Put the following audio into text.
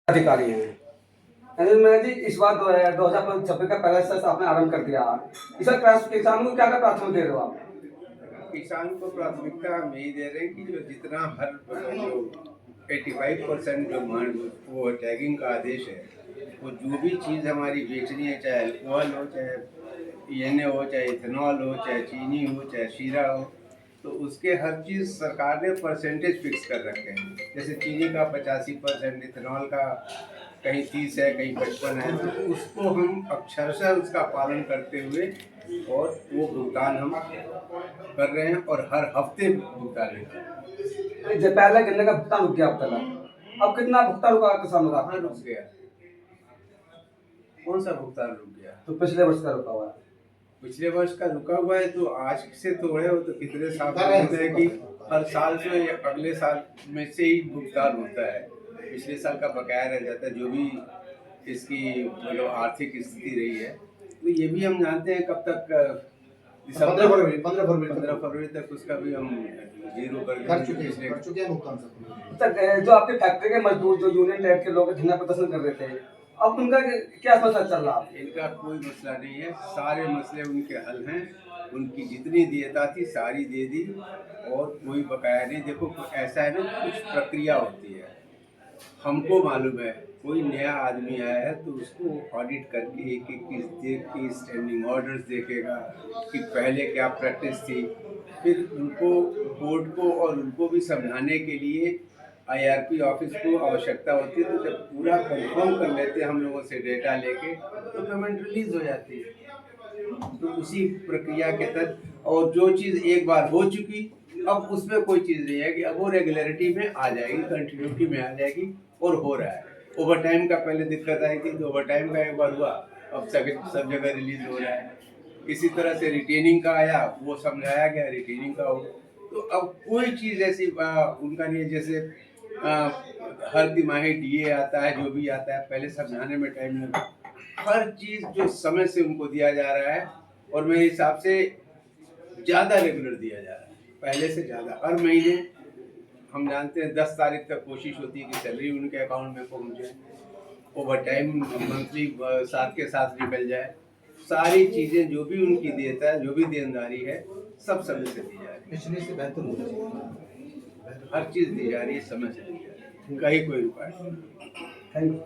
अधिकारी हैं। अनिल मैं जी इस बार 2026 का पहला सेस आपने आरंभ कर दिया। इस बार किसानों को क्या क्या प्राथमिकता दे रहे हो आप? किसान को प्राथमिकता हम यही दे रहे हैं कि जो जितना हर जो 85% जो वो टैगिंग का आदेश है, वो जो भी चीज़ हमारी बेचनी है, चाहे अल्कोहल हो, चाहे एन हो, चाहे इथेनॉल हो, चाहे चीनी हो, चाहे शीरा हो, तो उसके हर चीज़ सरकार ने परसेंटेज फिक्स कर रखे हैं। जैसे चीनी का 85%, इथेनॉल का कहीं 30 है, कहीं 55 है, तो उसको हम अक्षरशः उसका पालन करते हुए और वो भुगतान हम कर रहे हैं और हर हफ्ते भुगतान भी कर रहे हैं। जब पहले गन्ने का भुगतान रुक गया अब तक, अब कितना भुगतान रुका किसानों का? कहाँ रुक गया? कौन सा भुगतान रुक गया? तो पिछले वर्ष का रुका हुआ है। पिछले वर्ष का रुका हुआ है, तो आज से थोड़े हो तो कितने साल होते हैं कि हर साल से या अगले साल में से ही भुगतान होता है। पिछले साल का बकाया रह जाता है, जो भी इसकी मतलब आर्थिक स्थिति रही है। तो ये भी हम जानते हैं कब तक, 15 फरवरी तक उसका भी हम जीरो कर चुके हैं भुगतान सब। जो आपके फैक्ट्री के मजदूर जो यूनियन टेट के लोग धरना प्रदर्शन कर रहे थे, अब उनका क्या मसला चल रहा है? इनका कोई मसला नहीं है, सारे मसले उनके हल हैं। उनकी जितनी देयता थी सारी दे दी और कोई बकाया नहीं। देखो ऐसा है ना, कुछ प्रक्रिया होती है, हमको मालूम है। कोई नया आदमी आया है तो उसको ऑडिट करके एक एक चीज़ देख के स्टैंडिंग ऑर्डर्स देखेगा कि पहले क्या प्रैक्टिस थी। फिर उनको बोर्ड को और उनको भी समझाने के लिए आईआरपी ऑफिस को आवश्यकता होती है। तो जब पूरा कंफर्म कर लेते हैं हम लोगों से डेटा लेके, तो पेमेंट रिलीज हो जाती है। तो उसी प्रक्रिया के तहत, और जो चीज़ एक बार हो चुकी, अब उसमें कोई चीज़ नहीं है कि अब वो रेगुलरिटी में आ जाएगी, कंटिन्यूटी में आ जाएगी और हो रहा है। ओवर टाइम का पहले दिक्कत आई थी, तो ओवर टाइम का एक बार हुआ, अब सब जगह रिलीज हो रहा है। इसी तरह से रिटेनिंग का आया, वो समझाया गया, रिटेनिंग का हो। तो अब कोई चीज़ ऐसी उनका नहीं है। जैसे हर तिमाही डीए आता है, जो भी आता है, पहले समझाने में टाइम लगा। हर चीज़ जो समय से उनको दिया जा रहा है, और मेरे हिसाब से ज़्यादा रेगुलर दिया जा रहा है, पहले से ज़्यादा। हर महीने हम जानते हैं 10 तारीख तक कोशिश होती है कि सैलरी उनके अकाउंट में पहुंचे, ओवर टाइम मंथली साथ के साथ निकल जाए। सारी चीज़ें जो भी उनकी देता है, जो भी देनदारी है, सब समय से दी जा रही है। पिछले से बेहतर हो रहा है। हर चीज़ दी जा रही है, समय से दी जा रही है, कहीं कोई रुकावट नहीं। Thank you.